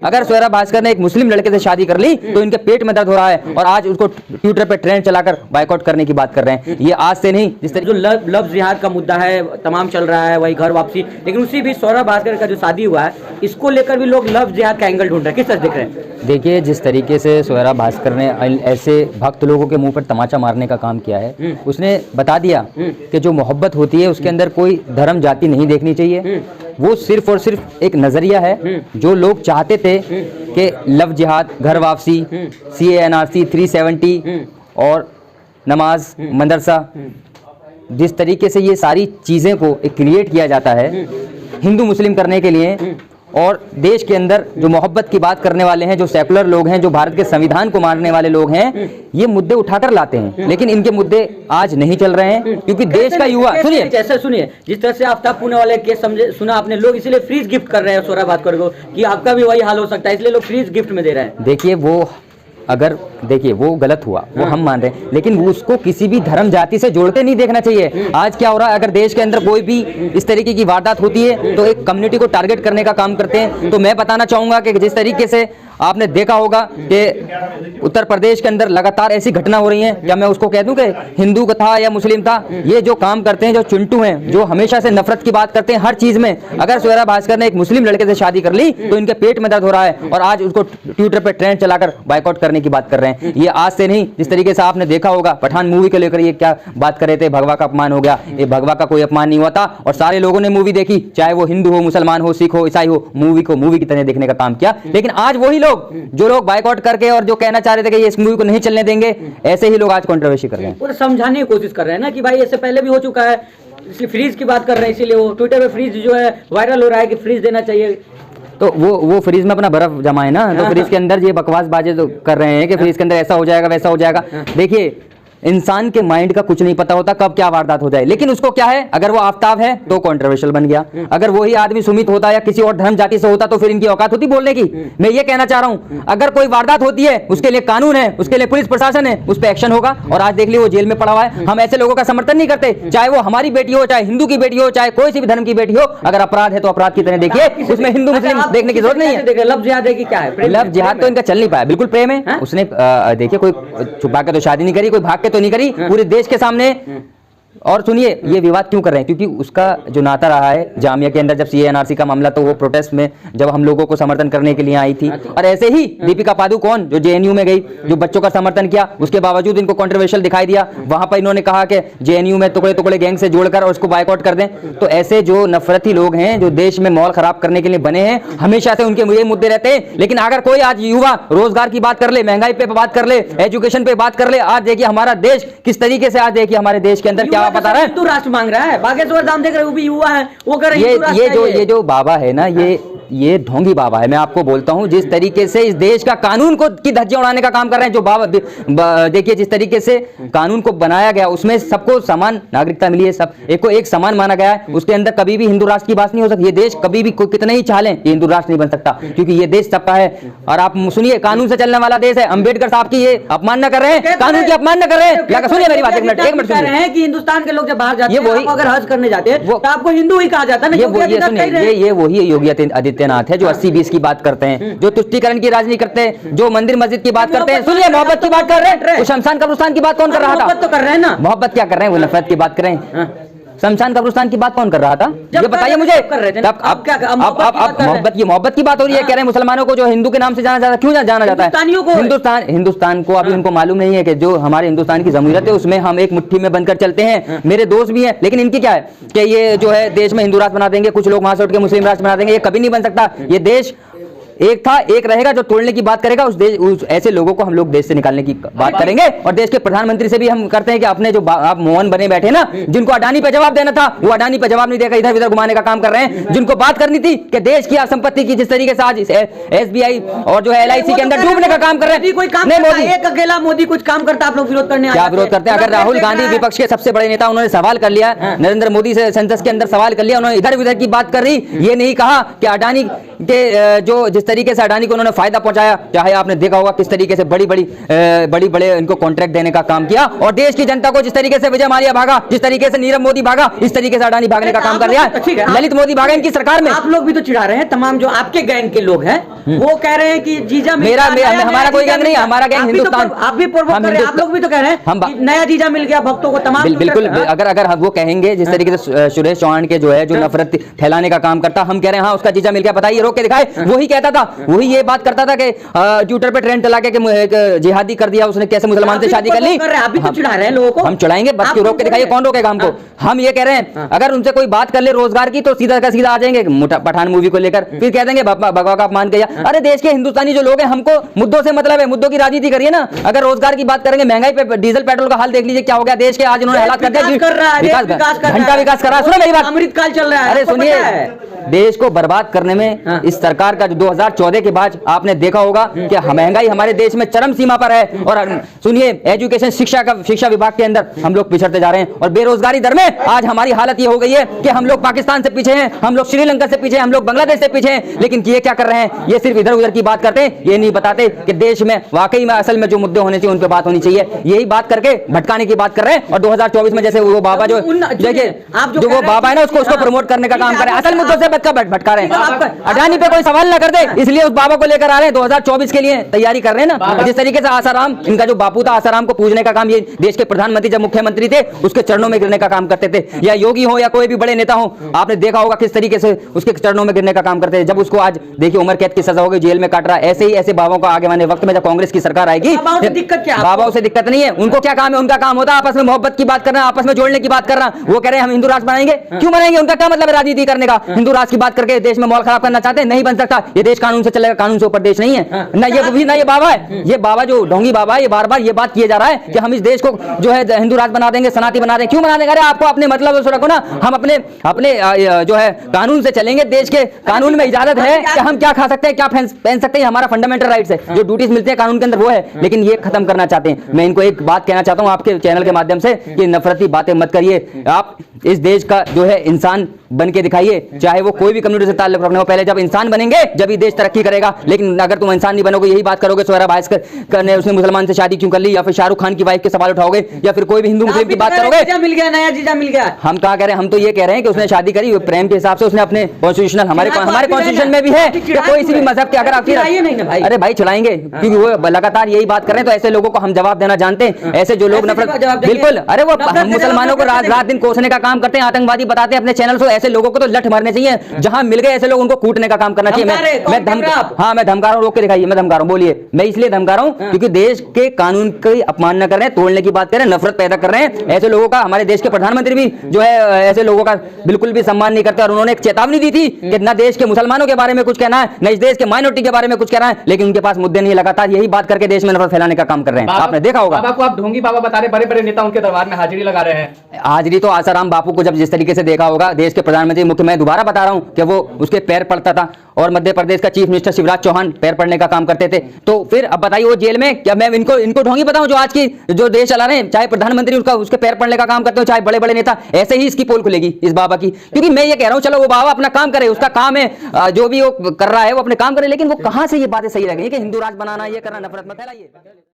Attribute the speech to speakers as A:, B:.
A: अगर सोयरा भास्कर ने एक मुस्लिम लड़के से शादी कर ली तो इनके पेट में दर्द हो रहा है और आज उसको ट्विटर पे ट्रेंड चलाकर बायकॉट करने की बात कर रहे हैं। ये आज से नहीं, जिस तरीके
B: जो लव जिहाद का मुद्दा है तमाम चल रहा है, वही घर वापसी, लेकिन उसी भी सोयरा भास्कर का जो शादी हुआ है इसको लेकर भी लोग लव जिहाद का एंगल ढूंढ रहे हैं। किस तरह देख रहे हैं?
A: देखिए, जिस तरीके से सोयरा भास्कर ने ऐसे भक्त लोगों के मुंह पर तमाचा मारने का काम किया है, उसने बता दिया कि जो मोहब्बत होती है उसके अंदर कोई धर्म जाति नहीं देखनी चाहिए। वो सिर्फ और सिर्फ एक नजरिया है। जो लोग चाहते थे कि लव जिहाद, घर वापसी, CANRC 370 और नमाज, मदरसा, जिस तरीके से ये सारी चीज़ें को एक क्रिएट किया जाता है हिंदू मुस्लिम करने के लिए, और देश के अंदर जो मोहब्बत की बात करने वाले हैं, जो सेकुलर लोग हैं, जो भारत के संविधान को मानने वाले लोग हैं, ये मुद्दे उठाकर लाते हैं। लेकिन इनके मुद्दे आज नहीं चल रहे हैं क्योंकि देश का युवा, सुनिए
B: जैसे सुनिए, जिस तरह से आफ्ताब पुणे वाले केस समझे सुना आपने, लोग इसलिए फ्रीज गिफ्ट कर रहे हैं सोयरा भास्कर को कि आपका भी वही हाल हो सकता है, इसलिए लोग फ्रीज गिफ्ट में दे रहे हैं।
A: देखिए, वो गलत हुआ, वो हम मान रहे हैं, लेकिन वो उसको किसी भी धर्म जाति से जोड़ते नहीं देखना चाहिए। आज क्या हो रहा है, अगर देश के अंदर कोई भी इस तरीके की वारदात होती है तो एक कम्युनिटी को टारगेट करने का काम करते हैं। तो मैं बताना चाहूंगा कि जिस तरीके से आपने देखा होगा कि उत्तर प्रदेश के अंदर लगातार ऐसी घटना हो रही हैं, या मैं उसको कह दूं कि हिंदू का था या मुस्लिम था, ये जो काम करते हैं, जो चिंटू हैं, जो हमेशा से नफरत की बात करते हैं हर चीज में। अगर सोयरा भास्कर ने एक मुस्लिम लड़के से शादी कर ली तो इनके पेट में दर्द हो रहा है और आज उसको ट्विटर पे ट्रेंड चलाकर बायकॉट करने की बात कर रहे हैं। ये आज से नहीं, जिस तरीके से आपने देखा होगा पठान मूवी को लेकर ये क्या बात कर रहे थे, भगवा का अपमान हो गया। ये भगवा का कोई अपमान नहीं हुआ था और सारे लोगों ने मूवी देखी, चाहे वो हिंदू हो, मुसलमान हो, सिख हो, ईसाई हो, मूवी को मूवी की तरह देखने का काम किया। लेकिन आज वही जो लोग बायकॉट करके और जो कहना चाह रहे थे कि ये इस मूवी को नहीं चलने देंगे, ऐसे ही लोग आज कंट्रोवर्सी कर रहे हैं।
B: और समझाने की कोशिश कर रहे हैं ना कि भाई इससे पहले भी हो चुका है, इसलिए फ्रीज की बात कर रहे हैं, इसीलिए वो ट्विटर पे फ्रीज जो है वायरल हो रहा है कि फ्रीज देना चाहिए।
A: तो वो फ्रीज में अपना बर्फ जमा है ना, तो फ्रीज के अंदर ये बकवास बाजे तो कर रहे हैं कि फ्रीज के अंदर ऐसा हो जाएगा, वैसा हो जाएगा। देखिए, इंसान के माइंड का कुछ नहीं पता होता कब क्या वारदात हो जाए, लेकिन उसको क्या है, अगर वो आफ्ताब है तो कंट्रोवर्शियल बन गया, अगर वही आदमी सुमित होता या किसी और धर्म जाति से होता तो फिर इनकी औकात होती बोलने की। मैं ये कहना चाह रहा हूं, अगर कोई वारदात होती है उसके लिए कानून है, उसके लिए पुलिस प्रशासन है, उस पर एक्शन होगा। और आज देख लीजिए वो जेल में पड़ा हुआ है। हम ऐसे लोगों का समर्थन नहीं करते, चाहे वो हमारी बेटी हो, चाहे हिंदू की बेटी हो, चाहे कोई सी भी धर्म की बेटी हो। अगर अपराध है तो अपराध की तरह देखिए, उसमें हिंदू मुस्लिम देखने की जरूरत नहीं है।
B: लव जिहाद है कि क्या है?
A: लव जिहाद तो इनका चल नहीं पाया, बिल्कुल प्रेम है। उसने देखिए कोई छुपा के तो शादी नहीं करी, कोई भाग के तो नहीं करी, पूरे देश के सामने। और सुनिए, ये विवाद क्यों कर रहे हैं, क्योंकि उसका जो नाता रहा है जामिया के अंदर, जब CANRC का मामला, तो वो प्रोटेस्ट में जब हम लोगों को समर्थन करने के लिए आई थी। और ऐसे ही दीपिका पादुकोण जो JNU में गई, जो बच्चों का समर्थन किया, उसके बावजूद इनको कंट्रोवर्शियल दिखाई दिया। वहां पर इन्होंने कहा कि JNU में टुकड़े टुकड़े गैंग से जोड़कर और उसको बायकॉट कर दें। तो ऐसे जो नफरती लोग हैं, जो देश में माहौल खराब करने के लिए बने हैं, हमेशा से उनके ये मुद्दे रहते हैं। लेकिन अगर कोई आज युवा रोजगार की बात कर ले, महंगाई पे बात कर ले, एजुकेशन पे बात कर ले, आज देखिए हमारा देश किस तरीके से, आज देखिए हमारे देश के अंदर क्या बता रहा है,
B: मांग रहा है। बागेश्वर धाम देख रहे हो, वो भी युवा है, वो कर रहे हैं।
A: ये जो बाबा है ना, ये ढोंगी बाबा है। मैं आपको बोलता हूं, जिस तरीके से इस देश का कानून को की धज्जियां उड़ाने का काम कर रहे हैं जो बाबा, देखिए जिस तरीके से कानून को बनाया गया, उसमें सबको समान नागरिकता मिली है, सब एक को एक समान माना गया है। उसके अंदर कभी भी हिंदू राष्ट्र की बात नहीं हो सकती। ये देश कभी भी कितने ही चाह लें, ये हिंदू राष्ट्र नहीं बन सकता, क्योंकि ये देश सबका है। और आप सुनिए, कानून से चलने वाला देश है। अंबेडकर साहब की ये अपमान न कर रहे हैं, कानून की अपमान न कर रहे हैं। सुनिए मेरी बात, एक मिनट सुनिए।
B: कि हिंदुस्तान के लोग जब बाहर जाते हैं, अगर हज करने जाते हैं, तो आपको हिंदू ही कहा जाता है।
A: ये वही योगी आदित्यनाथ है जो 80-20 की बात करते हैं, जो तुष्टीकरण की राजनीति करते हैं, जो मंदिर मस्जिद की बात करते हैं। सुनिए, मोहब्बत की बात कर रहे हैं, शमशान कब्रिस्तान की बात कौन कर रहा था?
B: मोहब्बत तो कर रहे हैं ना।
A: मोहब्बत क्या कर रहे हैं, वो नफरत की बात कर रहे हैं। शमशान कब्रिस्तान की बात कौन कर रहा था, ये बताइए मुझे। मोहब्बत की बात हो रही है, कह रहे हैं मुसलमानों को जो हिंदू के नाम से जाना जाता है, क्यों जाना जाता है? हिंदुस्तान को अभी उनको मालूम नहीं है कि जो हमारे हिंदुस्तान की जमहूरियत है उसमें हम एक मुट्ठी में बनकर चलते हैं। मेरे दोस्त भी हैं, लेकिन इनकी क्या है कि ये जो है देश में हिंदू राष्ट्र बना देंगे, कुछ लोग वहां से उठ के मुस्लिम राष्ट्र बना देंगे। ये कभी नहीं बन सकता। ये देश एक था, एक रहेगा। जो तोड़ने की बात करेगा उस ऐसे लोगों को हम लोग देश से निकालने की बात करेंगे। और देश के प्रधानमंत्री से भी हम करते हैं कि अपने जो आप मोहन बने बैठे ना, जिनको अडानी पे जवाब देना था, वो अडानी पे जवाब नहीं देकर इधर उधर घुमाने का काम कर रहे हैं। जिनको बात करनी थी कि देश की संपत्ति की, जिस तरीके से आज SBI और जो है LIC के अंदर डूबने का काम कर रहे हैं,
B: कोई काम नहीं। एक अकेला मोदी कुछ काम करता, आप लोग विरोध करने,
A: क्या विरोध करते हैं? अगर राहुल गांधी विपक्ष के सबसे बड़े नेता, उन्होंने सवाल कर लिया नरेंद्र मोदी से, संसद के अंदर सवाल कर लिया, उन्होंने इधर उधर की बात कर रही, ये नहीं कहा कि अडानी के जो जिस तरीके से अडानी को उन्होंने फायदा पहुंचाया, चाहे आपने देखा होगा किस तरीके से बड़ी बड़े इनको कॉन्ट्रैक्ट देने का काम किया, और देश की जनता को जिस तरीके से विजय माल्या भागा, जिस तरीके से नीरव मोदी भागा, इस तरीके से अडानी भागने का काम कर रहा है। ललित मोदी भागा इनकी सरकार में।
B: आप लोग भी तो चिढ़ा रहे हैं, तमाम जो आपके गैंग के लोग हैं वो कह रहे हैं कि जीजा
A: हमारा कोई गैंग नहीं है, हमारा गैंग हिंदुस्तान।
B: आप भी प्रोवोक कर रहे हैं, आप लोग भी तो कह रहे हैं कि नया जीजा मिल गया भक्तों को, तमाम
A: बिल्कुल। अगर हम वो कहेंगे जिस तरीके से सुरेश चौहान के जो है जो नफरत फैलाने का काम करता, हम कह रहे हैं हाँ उसका जीजा मिल गया, बताइए, रोक के दिखाए। वही कहता था, वही ये बात करता था कि ट्विटर पे ट्रेंड चला के जिहादी कर दिया उसने, कैसे मुसलमान से शादी कर ली।
B: आप भी तो चिढ़ा रहे हैं लोगों को।
A: हम चिढ़ाएंगे, बस क्यों, रोक के दिखाइए, कौन रोकेगा हमको। हम ये कह रहे हैं अगर उनसे कोई बात कर ले रोजगार की तो सीधा का सीधा आ जाएंगे पठान मूवी को लेकर, फिर कह देंगे भगवा का अपमान किया। अरे देश के हिंदुस्तानी जो लोग हैं हमको मुद्दों से मतलब है, मुद्दों की राजनीति करिए ना। अगर रोजगार की बात करेंगे, महंगाई पे डीजल पेट्रोल का हाल देख लीजिए क्या हो गया देश के, आज इन्होंने हालात कर दिया। घंटा विकास कर रहा है, सुनो मेरी बात,
B: अमृतकाल चल रहा है।
A: अरे सुनिए, देश को बर्बाद करने में इस सरकार का जो 2014 के बाद आपने देखा होगा कि महंगाई हमारे देश में चरम सीमा पर है। और सुनिए, एजुकेशन शिक्षा विभाग के अंदर हम लोग पिछड़ते जा रहे हैं, और बेरोजगारी दर में आज हमारी हालत ये हो गई है कि हम लोग पाकिस्तान से पीछे हैं, हम लोग श्रीलंका से पीछे हैं, हम लोग बांग्लादेश से पीछे हैं। लेकिन ये क्या कर रहे हैं, ये सिर्फ इधर उधर की बात करते हैं, ये नहीं बताते कि देश में वाकई में असल में जो मुद्दे होने चाहिए उन पर बात होनी चाहिए। यही बात करके भटकाने की बात कर रहे हैं। और 2024 में जैसे वो बाबा जो देखिए जो वो बाबा है ना उसको प्रमोट करने का काम कर रहे हैं, असल मुद्दों से भटका रहे हैं। अडानी पे कोई सवाल ना कर दे, इसलिए उस बाबा को लेकर आ रहे हैं। 2024 के लिए तैयारी कर रहे हैं ना। जिस तरीके से आसाराम, इनका जो बापू था आसाराम को पूजने का काम ये देश के प्रधानमंत्री जब मुख्यमंत्री थे उसके चरणों में गिरने का काम करते थे, या योगी हो या कोई भी बड़े नेता हो, आपने देखा होगा किस तरीके से उसके चरणों में गिरने का काम करते थे। जब उसको आज देखिए उम्र कैद की सजा हो गई, जेल में काट रहा है। ऐसे ही ऐसे बाबाओं का आगे आने वक्त में जब कांग्रेस की सरकार आएगी, बाबाओं से दिक्कत नहीं है, उनको क्या काम है, उनका काम होता है आपस में मोहब्बत की बात करना, आपस में जोड़ने की बात करना। वो कह रहे हैं हम हिंदू राष्ट्र बनाएंगे, क्यों बनाएंगे, उनका क्या मतलब है राजनीति करने का। हिंदू राष्ट्र की बात करके देश में माहौल खराब करना चाहते हैं, नहीं बन सकता। ये देश कानून से चलेगा, कानून से ऊपर देश नहीं है ना। ये बाबा है, ये बाबा जो ढोंगी बाबा है, ये बार बार ये बात किया जा रहा है कि हम इस देश को जो है हिंदू राष्ट्र बना देंगे, सनाती बना देंगे। क्यों बना देंगे, अरे आपको अपने मतलब से रखो ना। हम अपने जो है कानून से चलेंगे, देश के कानून में इजाजत है कि हम क्या खा सकते हैं, क्या पहन सकते हैं, हमारा फंडामेंटल राइट्स है, जो ड्यूटीज मिलते हैं कानून के अंदर वो है। लेकिन ये खत्म करना चाहते हैं। मैं इनको एक बात कहना चाहता हूं आपके चैनल के माध्यम से कि नफरती बातें मत करिए। आप इस देश का जो है इंसान बन के दिखाइए, चाहे वो कोई भी कम्युनिटी से ताल्लुक रखने हो। पहले जब इंसान बनेंगे जब ही देश तरक्की करेगा। लेकिन अगर तुम इंसान नहीं बनोगे, यही बात करोगे सोहरा भास्कर ने उसने मुसलमान से शादी क्यों कर ली, या फिर शाहरुख खान की वाइफ के सवाल उठाओगे, या फिर कोई भी हिंदू मुस्लिम की बात करोगे,
B: जीजा मिल गया, नया जीजा मिल गया।
A: हम कहा कह रहे हैं, हम तो ये कह रहे हैं कि उसने शादी करी प्रेम के हिसाब से, उसने अपने कॉन्स्टिट्यूशनल हमारे कॉन्स्टिट्यूशन में भी है कि कोई सी भी मजहब के अगर आप अरे भाई चलाएंगे, क्योंकि वो लगातार यही बात कर रहे हैं। तो ऐसे लोगों को हम जवाब देना जानते हैं। ऐसे जो लोग नफरत, बिल्कुल, अरे वो हम मुसलमानों को रात दिन कोसने का काम करते हैं, आतंकवादी बताते हैं अपने चैनल से। ऐसे लोगों को तो लठ मारने चाहिए, जहां मिल गए ऐसे लोग उनको कूटने का काम करना चाहिए। मैं धमका रहा हूं, रोक के दिखाइए, मैं धमका रहा हूं, बोलिए। मैं इसलिए धमका रहा हूं क्योंकि देश के कानून की अपमानना कर रहे हैं, तोड़ने की बात कर रहे हैं, नफरत पैदा कर रहे हैं। ऐसे लोगों का हमारे देश के प्रधानमंत्री भी जो है ऐसे लोगों का बिल्कुल भी सम्मान नहीं करते। और उन्होंने एक चेतावनी दी थी कि न देश के मुसलमानों के बारे में कुछ कहना है, न इस देश के माइनॉरिटी के बारे में कुछ कहना है, लेकिन उनके पास मुद्दे नहीं, लगातार यही बात करके देश में नफरत फैलाने का काम कर रहे हैं। आपने देखा होगा
C: बाबा को आप ढोंगी बाबा बता रहे, बड़े बड़े नेता उनके दरबार में हाजिरी लगा रहे हैं।
A: हाजिरी तो आसाराम बापू को जब जिस तरीके से देखा होगा देश के प्रधानमंत्री मुख्य, मैं दोबारा बता रहा हूं कि वो उसके पैर पड़ता था, और मध्य प्रदेश का चीफ मिनिस्टर शिवराज चौहान पैर पड़ने का काम करते थे। तो फिर अब बताइए वो जेल में, क्या मैं इनको ढोंगी बताऊं जो आज की जो देश चला रहे हैं, चाहे प्रधानमंत्री उसके पैर पड़ने का काम करते हो, चाहे बड़े बड़े नेता, ऐसे ही इसकी पोल खुलेगी इस बाबा की। क्योंकि मैं ये कह रहा हूं चलो वो बाबा अपना काम करे, उसका काम है, जो भी वो कर रहा है वो अपने काम करे, लेकिन वो कहां से ये बातें सही रह गई कि हिंदू राष्ट्र बनाना, ये करना, नफरत मत फैलाइए।